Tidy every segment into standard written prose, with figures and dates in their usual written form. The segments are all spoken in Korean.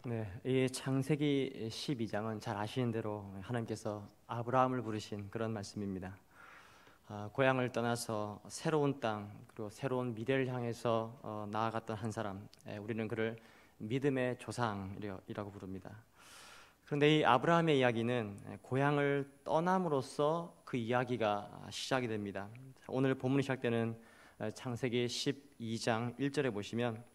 네, 이 창세기 12장은 잘 아시는 대로 하나님께서 아브라함을 부르신 그런 말씀입니다. 고향을 떠나서 새로운 땅 그리고 새로운 미래를 향해서 나아갔던 한 사람, 우리는 그를 믿음의 조상이라고 부릅니다. 그런데 이 아브라함의 이야기는 고향을 떠남으로써 그 이야기가 시작이 됩니다. 오늘 본문이 시작되는 창세기 12장 1절에 보시면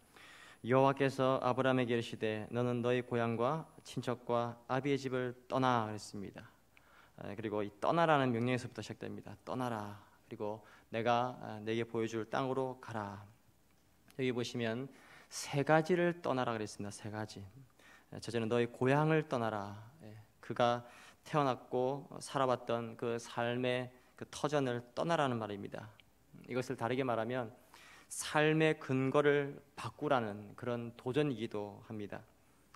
여호와께서 아브라함에게 이르시되 너는 너희 고향과 친척과 아비의 집을 떠나 그랬습니다. 그리고 이 떠나라는 명령에서부터 시작됩니다. 떠나라. 그리고 내가 내게 보여줄 땅으로 가라. 여기 보시면 세 가지를 떠나라 그랬습니다. 세 가지. 첫째는 너희 고향을 떠나라. 그가 태어났고 살아봤던 그 삶의 그 터전을 떠나라는 말입니다. 이것을 다르게 말하면 삶의 근거를 바꾸라는 그런 도전이기도 합니다.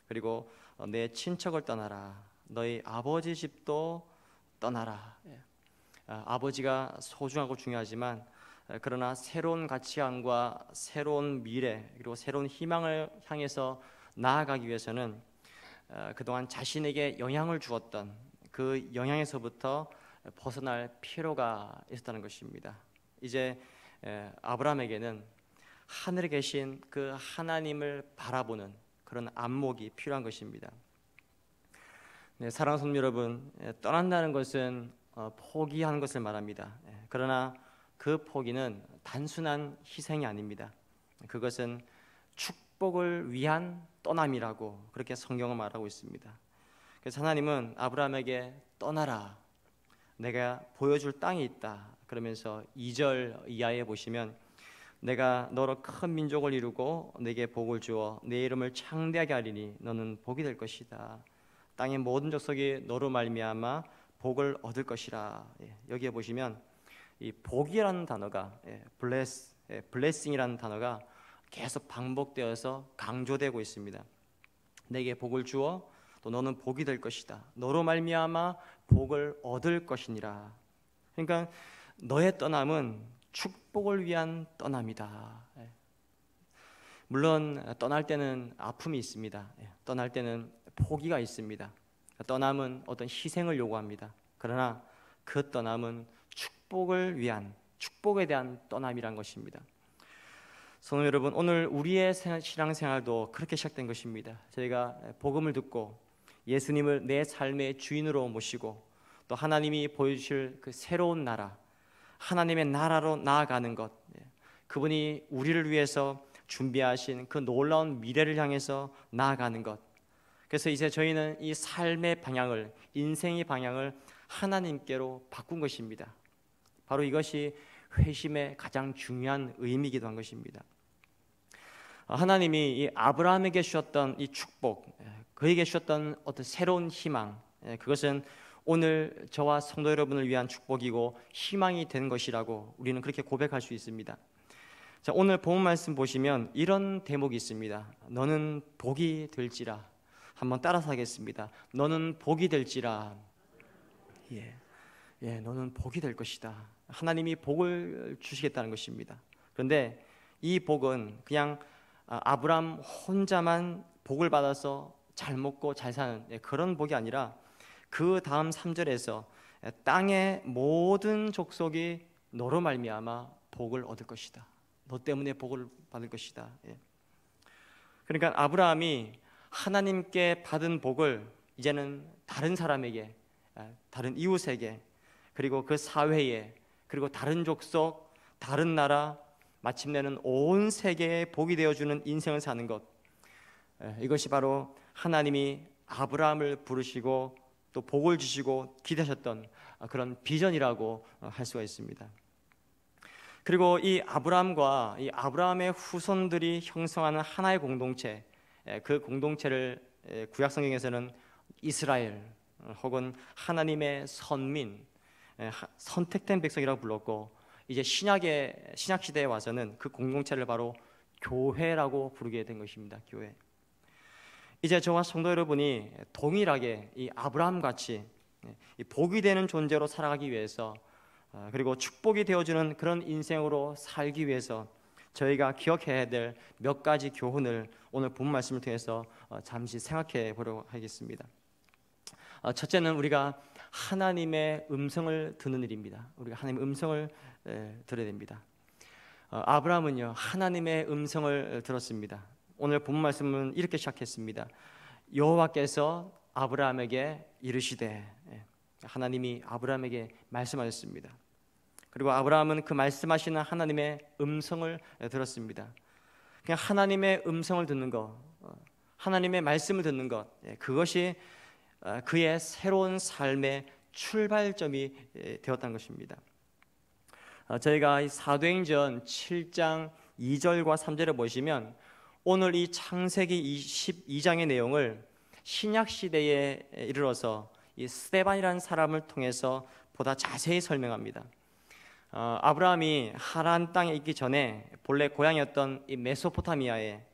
그리고 내 친척을 떠나라. 너희 아버지 집도 떠나라. 아버지가 소중하고 중요하지만 그러나 새로운 가치관과 새로운 미래 그리고 새로운 희망을 향해서 나아가기 위해서는 그동안 자신에게 영향을 주었던 그 영향에서부터 벗어날 필요가 있었다는 것입니다. 이제 아브라함에게는 하늘에 계신 그 하나님을 바라보는 그런 안목이 필요한 것입니다. 네, 사랑하는 성도 여러분, 떠난다는 것은 포기하는 것을 말합니다. 그러나 그 포기는 단순한 희생이 아닙니다. 그것은 축복을 위한 떠남이라고 그렇게 성경은 말하고 있습니다. 그래서 하나님은 아브라함에게 떠나라, 내가 보여줄 땅이 있다 그러면서 2절 이하에 보시면 내가 너로 큰 민족을 이루고 내게 복을 주어 내 이름을 창대하게 하리니 너는 복이 될 것이다. 땅의 모든 족속이 너로 말미암아 복을 얻을 것이라. 여기에 보시면 이 복이라는 단어가 blessing이라는 단어가 계속 반복되어서 강조되고 있습니다. 내게 복을 주어 또 너는 복이 될 것이다. 너로 말미암아 복을 얻을 것이니라. 그러니까 너의 떠남은 축복을 위한 떠남이다. 물론 떠날 때는 아픔이 있습니다. 떠날 때는 포기가 있습니다. 떠남은 어떤 희생을 요구합니다. 그러나 그 떠남은 축복을 위한, 축복에 대한 떠남이란 것입니다. 성도 여러분, 오늘 우리의 신앙생활도 그렇게 시작된 것입니다. 저희가 복음을 듣고 예수님을 내 삶의 주인으로 모시고 또 하나님이 보여주실 그 새로운 나라, 하나님의 나라로 나아가는 것, 그분이 우리를 위해서 준비하신 그 놀라운 미래를 향해서 나아가는 것. 그래서 이제 저희는 이 삶의 방향을, 인생의 방향을 하나님께로 바꾼 것입니다. 바로 이것이 회심의 가장 중요한 의미이기도 한 것입니다. 하나님이 이 아브라함에게 주셨던 이 축복, 그에게 주셨던 어떤 새로운 희망, 그것은 오늘 저와 성도 여러분을 위한 축복이고 희망이 된 것이라고 우리는 그렇게 고백할 수 있습니다. 자, 오늘 본문 말씀 보시면 이런 대목이 있습니다. 너는 복이 될지라. 한번 따라서 하겠습니다. 너는 복이 될지라. 너는 복이 될 것이다. 하나님이 복을 주시겠다는 것입니다. 그런데 이 복은 그냥 아브라함 혼자만 복을 받아서 잘 먹고 잘 사는 그런 복이 아니라 그 다음 3절에서 땅의 모든 족속이 너로 말미암아 복을 얻을 것이다. 너 때문에 복을 받을 것이다. 그러니까 아브라함이 하나님께 받은 복을 이제는 다른 사람에게, 다른 이웃에게, 그리고 그 사회에, 그리고 다른 족속, 다른 나라, 마침내는 온 세계에 복이 되어주는 인생을 사는 것, 이것이 바로 하나님이 아브라함을 부르시고 또 복을 주시고 기대하셨던 그런 비전이라고 할 수가 있습니다. 그리고 이 아브라함과 이 아브라함의 후손들이 형성하는 하나의 공동체, 그 공동체를 구약 성경에서는 이스라엘 혹은 하나님의 선민, 선택된 백성이라고 불렀고, 이제 신약 시대에 와서는 그 공동체를 바로 교회라고 부르게 된 것입니다. 교회. 이제 저와 성도 여러분이 동일하게 이 아브라함 같이 복이 되는 존재로 살아가기 위해서, 그리고 축복이 되어주는 그런 인생으로 살기 위해서 저희가 기억해야 될 몇 가지 교훈을 오늘 본 말씀을 통해서 잠시 생각해 보려고 하겠습니다. 첫째는 우리가 하나님의 음성을 듣는 일입니다. 우리가 하나님의 음성을 들어야 됩니다. 아브라함은요, 하나님의 음성을 들었습니다. 오늘 본 말씀은 이렇게 시작했습니다. 여호와께서 아브라함에게 이르시되, 하나님이 아브라함에게 말씀하셨습니다. 그리고 아브라함은 그 말씀하시는 하나님의 음성을 들었습니다. 그냥 하나님의 음성을 듣는 것, 하나님의 말씀을 듣는 것, 그것이 그의 새로운 삶의 출발점이 되었다는 것입니다. 저희가 사도행전 7장 2절과 3절을 보시면 오늘 이 창세기 22장의 내용을 신약시대에 이르러서 이 스데반이라는 사람을 통해서 보다 자세히 설명합니다. 아브라함이 하란 땅에 있기 전에 본래 고향이었던 이 메소포타미아의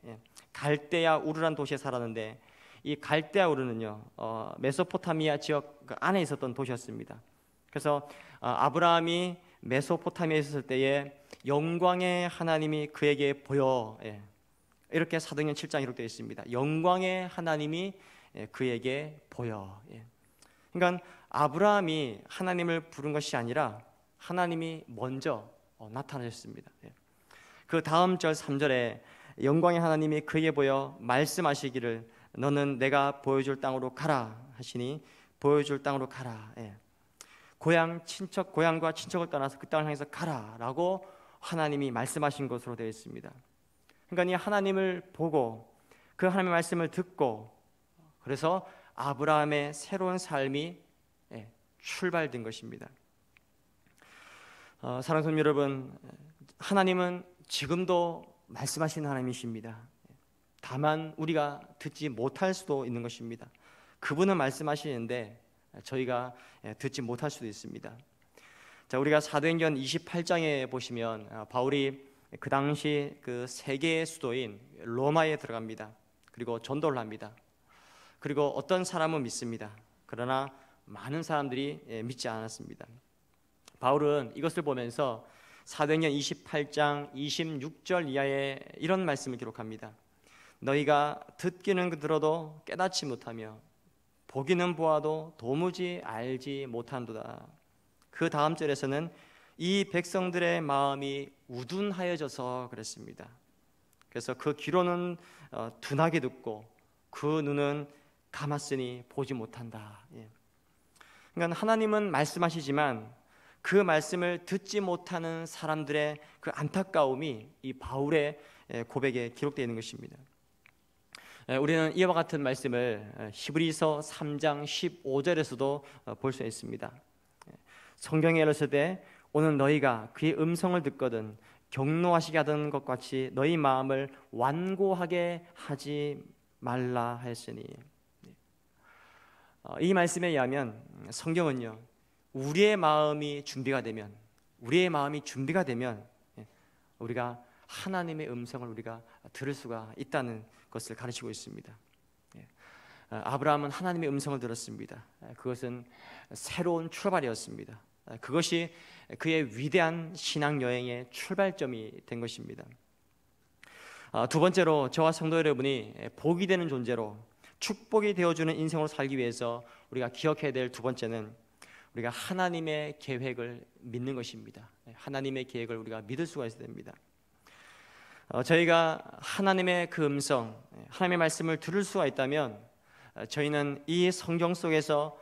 갈대아 우르란 도시에 살았는데, 이 갈대아 우르는요, 메소포타미아 지역 안에 있었던 도시였습니다. 그래서 아브라함이 메소포타미아에 있었을 때에 영광의 하나님이 그에게 보여, 이렇게 사도행전 7장 기록되어 있습니다. 영광의 하나님이 그에게 보여. 그러니까 아브라함이 하나님을 부른 것이 아니라 하나님이 먼저 나타나셨습니다. 그 다음 절 3절에 영광의 하나님이 그에게 보여 말씀하시기를 너는 내가 보여줄 땅으로 가라 하시니 보여줄 땅으로 가라. 고향과 친척을 떠나서 그 땅을 향해서 가라라고 하나님이 말씀하신 것으로 되어 있습니다. 그러니까 이 하나님을 보고 그 하나님의 말씀을 듣고, 그래서 아브라함의 새로운 삶이 출발된 것입니다. 사랑하는 성도 여러분, 하나님은 지금도 말씀하시는 하나님이십니다. 다만 우리가 듣지 못할 수도 있는 것입니다. 그분은 말씀하시는데 저희가 듣지 못할 수도 있습니다. 자, 우리가 사도행전 28장에 보시면 바울이 그 당시 그 세계의 수도인 로마에 들어갑니다. 그리고 전도를 합니다. 그리고 어떤 사람은 믿습니다. 그러나 많은 사람들이 믿지 않았습니다. 바울은 이것을 보면서 사도행전 28장 26절 이하에 이런 말씀을 기록합니다. 너희가 듣기는 들어도 깨닫지 못하며 보기는 보아도 도무지 알지 못한도다. 그 다음 절에서는 이 백성들의 마음이 우둔하여져서 그랬습니다. 그래서 그 귀로는 둔하게 듣고 그 눈은 감았으니 보지 못한다. 그러니까 하나님은 말씀하시지만 그 말씀을 듣지 못하는 사람들의 그 안타까움이 이 바울의 고백에 기록되어 있는 것입니다. 우리는 이와 같은 말씀을 히브리서 3장 15절에서도 볼 수 있습니다. 성경에 이르시되 오늘 너희가 그의 음성을 듣거든 경노하시게 하던 것 같이 너희 마음을 완고하게 하지 말라 하였으니, 이 말씀에 의하면 성경은요, 우리의 마음이 준비가 되면 우리가 하나님의 음성을 우리가 들을 수가 있다는 것을 가르치고 있습니다. 아브라함은 하나님의 음성을 들었습니다. 그것은 새로운 출발이었습니다. 그것이 그의 위대한 신앙 여행의 출발점이 된 것입니다. 두 번째로 저와 성도 여러분이 복이 되는 존재로 축복이 되어주는 인생으로 살기 위해서 우리가 기억해야 될 두 번째는 우리가 하나님의 계획을 믿는 것입니다. 하나님의 계획을 우리가 믿을 수가 있어야 됩니다. 저희가 하나님의 그 음성, 하나님의 말씀을 들을 수가 있다면 저희는 이 성경 속에서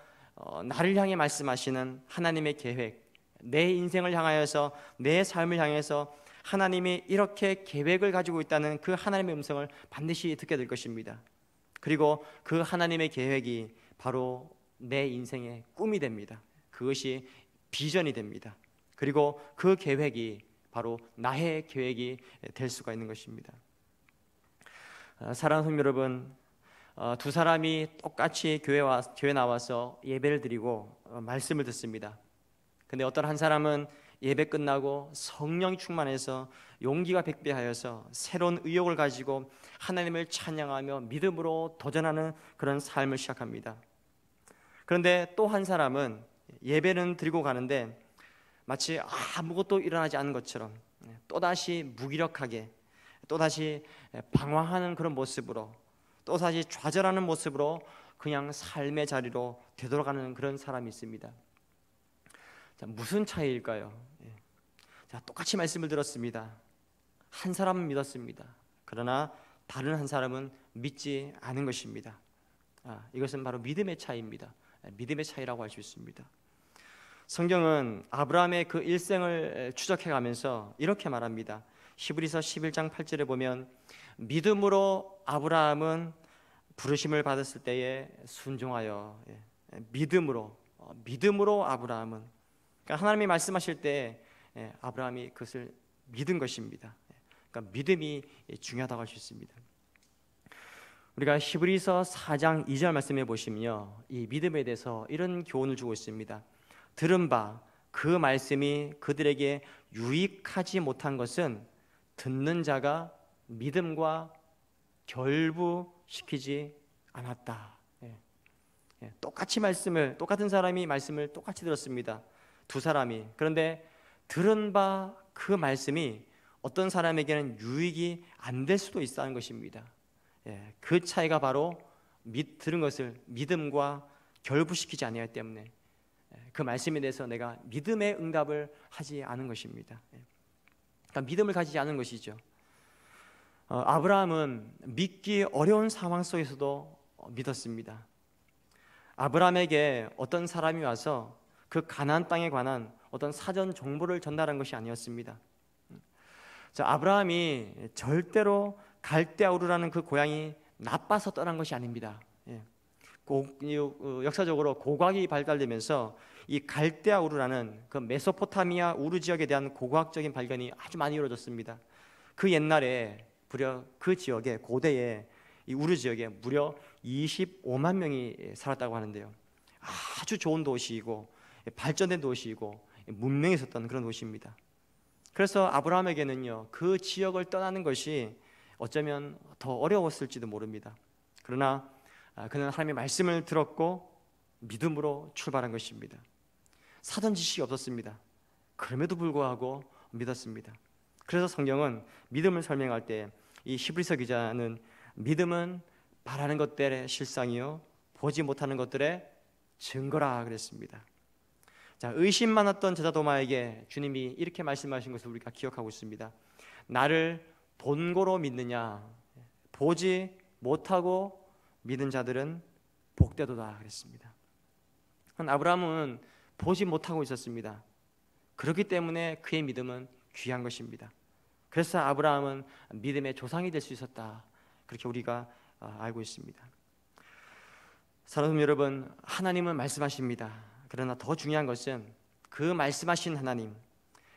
나를 향해 말씀하시는 하나님의 계획, 내 인생을 향하여서 내 삶을 향해서 하나님이 이렇게 계획을 가지고 있다는 그 하나님의 음성을 반드시 듣게 될 것입니다. 그리고 그 하나님의 계획이 바로 내 인생의 꿈이 됩니다. 그것이 비전이 됩니다. 그리고 그 계획이 바로 나의 계획이 될 수가 있는 것입니다. 사랑하는 성도 여러분, 두 사람이 똑같이 교회 나와서 예배를 드리고 말씀을 듣습니다. 근데 어떤 한 사람은 예배 끝나고 성령이 충만해서 용기가 백배하여서 새로운 의욕을 가지고 하나님을 찬양하며 믿음으로 도전하는 그런 삶을 시작합니다. 그런데 또 한 사람은 예배는 드리고 가는데 마치 아무것도 일어나지 않은 것처럼 또다시 무기력하게, 또다시 방황하는 그런 모습으로, 또다시 좌절하는 모습으로 그냥 삶의 자리로 되돌아가는 그런 사람이 있습니다. 자, 무슨 차이일까요? 자, 똑같이 말씀을 들었습니다. 한 사람은 믿었습니다. 그러나 다른 한 사람은 믿지 않은 것입니다. 이것은 바로 믿음의 차이입니다. 믿음의 차이라고 할 수 있습니다. 성경은 아브라함의 그 일생을 추적해가면서 이렇게 말합니다. 히브리서 11장 8절에 보면 믿음으로 아브라함은 부르심을 받았을 때에 순종하여, 믿음으로 아브라함은, 그러니까 하나님이 말씀하실 때 아브라함이 그것을 믿은 것입니다. 그러니까 믿음이 중요하다고 할 수 있습니다. 우리가 히브리서 4장 2절 말씀해 보시면요, 이 믿음에 대해서 이런 교훈을 주고 있습니다. 들은 바 그 말씀이 그들에게 유익하지 못한 것은 듣는 자가 믿음과 결부시키지 않았다. 똑같은 사람이 말씀을 똑같이 들었습니다. 두 사람이. 그런데 들은 바 그 말씀이 어떤 사람에게는 유익이 안 될 수도 있다는 것입니다. 그 차이가 바로 들은 것을 믿음과 결부시키지 아니하기 때문에 그 말씀에 대해서 내가 믿음의 응답을 하지 않은 것입니다. 그러니까 믿음을 가지지 않은 것이죠. 아브라함은 믿기 어려운 상황 속에서도 믿었습니다. 아브라함에게 어떤 사람이 와서 그 가나안 땅에 관한 어떤 사전 정보를 전달한 것이 아니었습니다. 자, 아브라함이 절대로 갈대아 우르라는 그 고향이 나빠서 떠난 것이 아닙니다. 역사적으로 고고학이 발달되면서 이 갈대아 우르라는 그 메소포타미아 우르 지역에 대한 고고학적인 발견이 아주 많이 이루어졌습니다. 그 옛날에 무려 그 지역에, 고대에 이 우르 지역에 무려 25만 명이 살았다고 하는데요. 아주 좋은 도시이고 발전된 도시이고 문명이 있었던 그런 도시입니다. 그래서 아브라함에게는요, 그 지역을 떠나는 것이 어쩌면 더 어려웠을지도 모릅니다. 그러나 그는 하나님의 말씀을 들었고 믿음으로 출발한 것입니다. 사전 지식이 없었습니다. 그럼에도 불구하고 믿었습니다. 그래서 성경은 믿음을 설명할 때 이 히브리서 기자는 믿음은 바라는 것들의 실상이요 보지 못하는 것들의 증거라 그랬습니다. 자, 의심 많았던 제자 도마에게 주님이 이렇게 말씀하신 것을 우리가 기억하고 있습니다. 나를 본고로 믿느냐, 보지 못하고 믿은 자들은 복되도다 그랬습니다. 아브라함은 보지 못하고 있었습니다. 그렇기 때문에 그의 믿음은 귀한 것입니다. 그래서 아브라함은 믿음의 조상이 될 수 있었다, 그렇게 우리가 알고 있습니다. 사랑하는 여러분, 하나님은 말씀하십니다. 그러나 더 중요한 것은 그 말씀하신 하나님,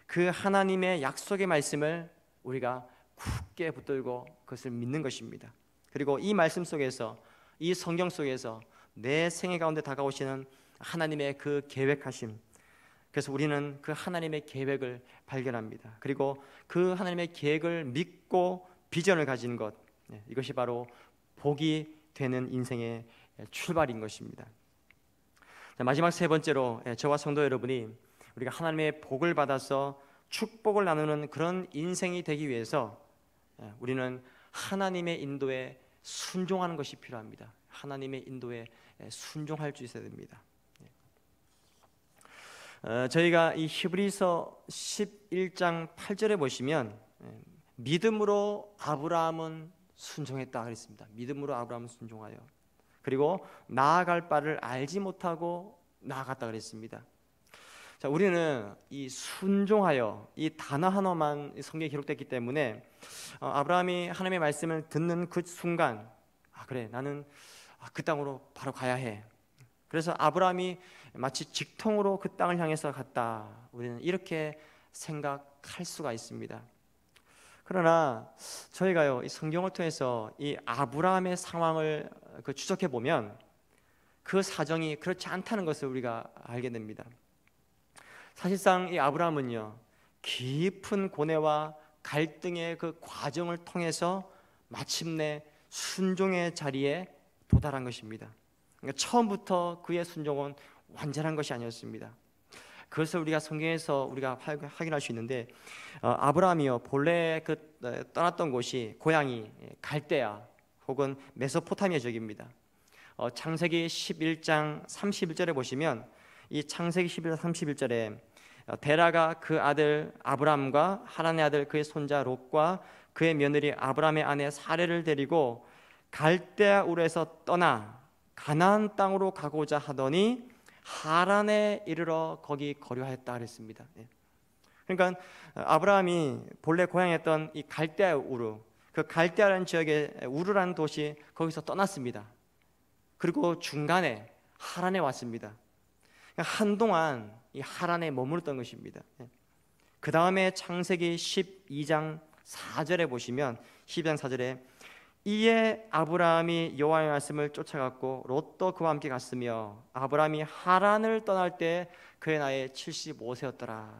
그 하나님의 약속의 말씀을 우리가 굳게 붙들고 그것을 믿는 것입니다. 그리고 이 말씀 속에서, 이 성경 속에서 내 생애 가운데 다가오시는 하나님의 그 계획하심, 그래서 우리는 그 하나님의 계획을 발견합니다. 그리고 그 하나님의 계획을 믿고 비전을 가진 것, 이것이 바로 복이 되는 인생의 출발인 것입니다. 마지막 세 번째로, 저와 성도 여러분이 우리가 하나님의 복을 받아서 축복을 나누는 그런 인생이 되기 위해서 우리는 하나님의 인도에 순종하는 것이 필요합니다. 하나님의 인도에 순종할 수 있어야 됩니다. 저희가 이 히브리서 11장 8절에 보시면 믿음으로 아브라함은 순종했다 그랬습니다. 믿음으로 아브라함은 순종하여, 그리고 나아갈 바를 알지 못하고 나아갔다 그랬습니다. 자, 우리는 이 순종하여, 이 단어 하나만 성경에 기록됐기 때문에 아브라함이 하나님의 말씀을 듣는 그 순간, 그래, 나는 그 땅으로 바로 가야 해. 그래서 아브라함이 마치 직통으로 그 땅을 향해서 갔다, 우리는 이렇게 생각할 수가 있습니다. 그러나 저희가요, 이 성경을 통해서 이 아브라함의 상황을 추적해 보면 그 사정이 그렇지 않다는 것을 우리가 알게 됩니다. 사실상 이 아브라함은요, 깊은 고뇌와 갈등의 그 과정을 통해서 마침내 순종의 자리에 도달한 것입니다. 그러니까 처음부터 그의 순종은 완전한 것이 아니었습니다. 그것을 우리가 성경에서 우리가 확인할 수 있는데, 아브라함이요 본래 떠났던 곳이 고향이 갈대아 혹은 메소포타미아 지역입니다. 창세기 11장 31절에 보시면, 이 창세기 11장 31절에 데라가 그 아들 아브람과 하란의 아들 그의 손자 롯과 그의 며느리 아브람의 아내 사레를 데리고 갈대아 우르에서 떠나 가나안 땅으로 가고자 하더니 하란에 이르러 거기 거류하였다 그랬습니다. 그러니까 아브라함이 본래 고향이었던 이 갈대아 우르, 그 갈대아라는 지역의 우르라는 도시, 거기서 떠났습니다. 그리고 중간에 하란에 왔습니다. 한동안 이 하란에 머물렀던 것입니다. 그 다음에 창세기 12장 4절에 보시면, 12장 4절에 이에 아브라함이 여호와의 말씀을 쫓아갔고 롯도 그와 함께 갔으며 아브라함이 하란을 떠날 때 그의 나이 75세였더라.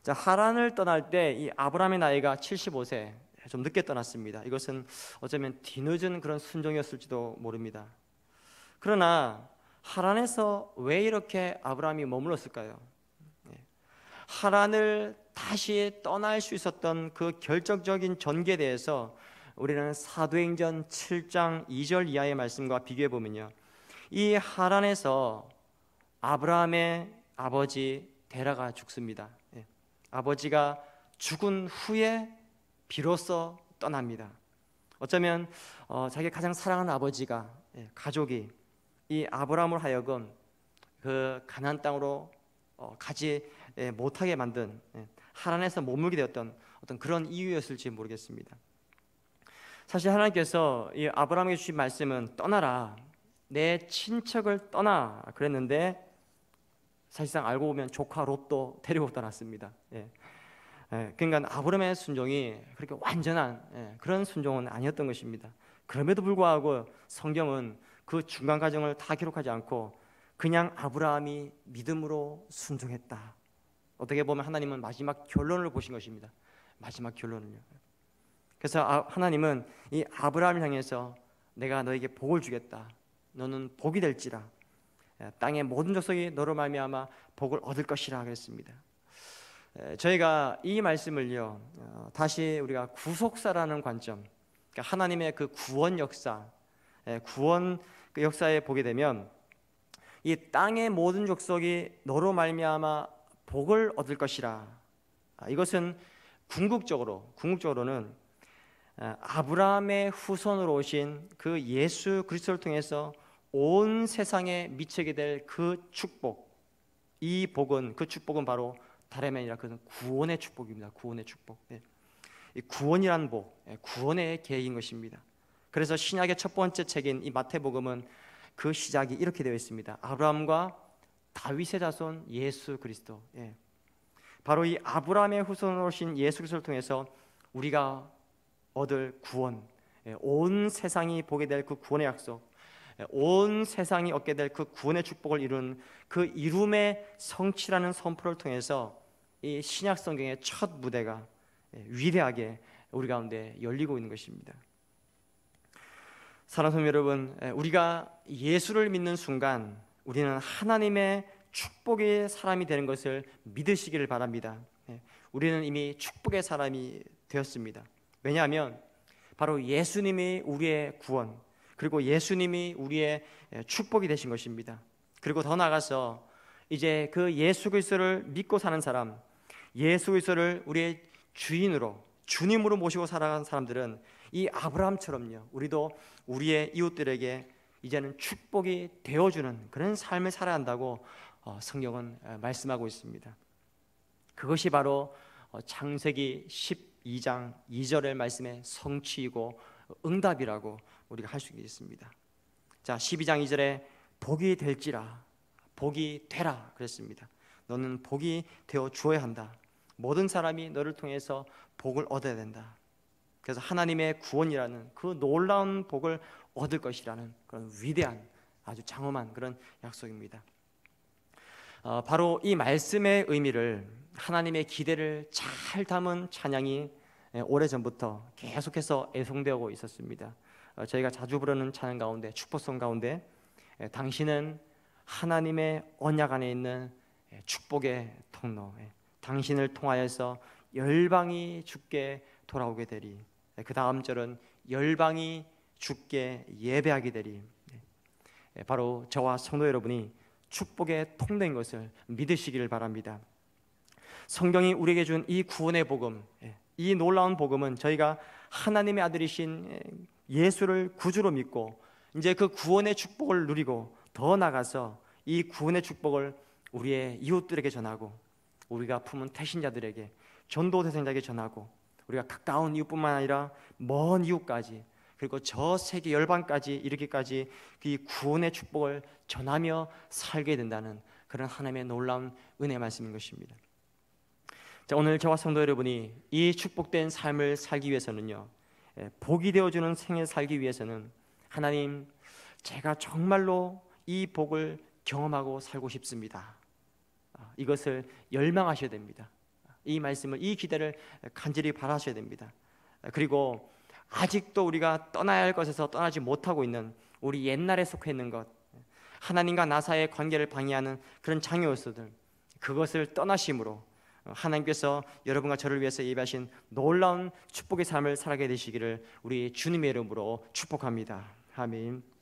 자, 하란을 떠날 때 이 아브라함의 나이가 75세, 좀 늦게 떠났습니다. 이것은 어쩌면 뒤늦은 그런 순종이었을지도 모릅니다. 그러나 하란에서 왜 이렇게 아브라함이 머물렀을까요? 하란을 다시 떠날 수 있었던 그 결정적인 전개에 대해서 우리는 사도행전 7장 2절 이하의 말씀과 비교해 보면요, 이 하란에서 아브라함의 아버지 데라가 죽습니다. 아버지가 죽은 후에 비로소 떠납니다. 어쩌면 자기 가장 사랑하는 아버지가, 가족이 이 아브라함을 하여금 그 가나안 땅으로 가지 못하게 만든, 하란에서 머물게 되었던 어떤 그런 이유였을지 모르겠습니다. 사실 하나님께서 이 아브라함에게 주신 말씀은 떠나라, 내 친척을 떠나 그랬는데, 사실상 알고 보면 조카 롯도 데리고 떠났습니다. 그러니까 아브라함의 순종이 그렇게 완전한 그런 순종은 아니었던 것입니다. 그럼에도 불구하고 성경은 그 중간 과정을 다 기록하지 않고 그냥 아브라함이 믿음으로 순종했다. 어떻게 보면 하나님은 마지막 결론을 보신 것입니다. 마지막 결론을요. 그래서 하나님은 이 아브라함을 향해서 내가 너에게 복을 주겠다, 너는 복이 될지라, 땅의 모든 족속이 너로 말미암아 복을 얻을 것이라 그랬습니다. 저희가 이 말씀을요, 다시 우리가 구속사라는 관점, 그러니까 하나님의 그 구원 역사, 구원 그 역사에 보게 되면, 이 땅의 모든 족속이 너로 말미암아 복을 얻을 것이라, 이것은 궁극적으로는 아브라함의 후손으로 오신 그 예수 그리스도를 통해서 온 세상에 미치게 될 그 축복, 이 복은, 그 축복은 바로 다름이 아니라 그것은 구원의 축복입니다. 구원의 축복. 이 구원이란 복, 구원의 계획인 것입니다. 그래서 신약의 첫 번째 책인 이 마태복음은 그 시작이 이렇게 되어 있습니다. 아브라함과 다윗의 자손 예수 그리스도. 바로 이 아브라함의 후손으로 오신 예수 그리스도를 통해서 우리가 얻을 구원, 온 세상이 보게 될 그 구원의 약속, 온 세상이 얻게 될 그 구원의 축복을 이룬 그 이룸의 성취라는 선포를 통해서 이 신약 성경의 첫 무대가 위대하게 우리 가운데 열리고 있는 것입니다. 사랑하는 성도 여러분, 우리가 예수를 믿는 순간 우리는 하나님의 축복의 사람이 되는 것을 믿으시기를 바랍니다. 우리는 이미 축복의 사람이 되었습니다. 왜냐하면 바로 예수님이 우리의 구원, 그리고 예수님이 우리의 축복이 되신 것입니다. 그리고 더 나아가서 이제 그 예수 그리스도를 믿고 사는 사람, 예수 그리스도를 우리의 주인으로, 주님으로 모시고 살아가는 사람들은 이 아브라함처럼요, 우리도 우리의 이웃들에게 이제는 축복이 되어주는 그런 삶을 살아야 한다고 성경은 말씀하고 있습니다. 그것이 바로 창세기 12장 2절의 말씀의 성취이고 응답이라고 우리가 할 수 있습니다. 자, 12장 2절에 복이 될지라, 복이 되라 그랬습니다. 너는 복이 되어 주어야 한다. 모든 사람이 너를 통해서 복을 얻어야 된다. 그래서 하나님의 구원이라는 그 놀라운 복을 얻을 것이라는 그런 위대한, 아주 장엄한 그런 약속입니다. 바로 이 말씀의 의미를, 하나님의 기대를 잘 담은 찬양이 오래전부터 계속해서 애송되고 있었습니다. 저희가 자주 부르는 찬양 가운데, 축복송 가운데 당신은 하나님의 언약 안에 있는 축복의 통로, 당신을 통하여서 열방이 주께 돌아오게 되리. 그 다음 절은 열방이 주께 예배하게 되리. 바로 저와 성도 여러분이 축복의 통로인 것을 믿으시기를 바랍니다. 성경이 우리에게 준 이 구원의 복음, 이 놀라운 복음은 저희가 하나님의 아들이신 예수를 구주로 믿고 이제 그 구원의 축복을 누리고 더 나아가서 이 구원의 축복을 우리의 이웃들에게 전하고 우리가 품은 태신자들에게, 전도 대상자에게 전하고 우리가 가까운 이웃뿐만 아니라 먼 이웃까지, 그리고 저 세계 열방까지 이르기까지 그 구원의 축복을 전하며 살게 된다는 그런 하나님의 놀라운 은혜 말씀인 것입니다. 자, 오늘 저와 성도 여러분이 이 축복된 삶을 살기 위해서는요, 복이 되어주는 생을 살기 위해서는 하나님, 제가 정말로 이 복을 경험하고 살고 싶습니다, 이것을 열망하셔야 됩니다. 이 말씀을, 이 기대를 간절히 바라셔야 됩니다. 그리고 아직도 우리가 떠나야 할 것에서 떠나지 못하고 있는, 우리 옛날에 속해 있는 것, 하나님과 나 사이의 관계를 방해하는 그런 장애 요소들, 그것을 떠나심으로 하나님께서 여러분과 저를 위해서 예비하신 놀라운 축복의 삶을 살아가게 되시기를 우리 주님의 이름으로 축복합니다. 아멘.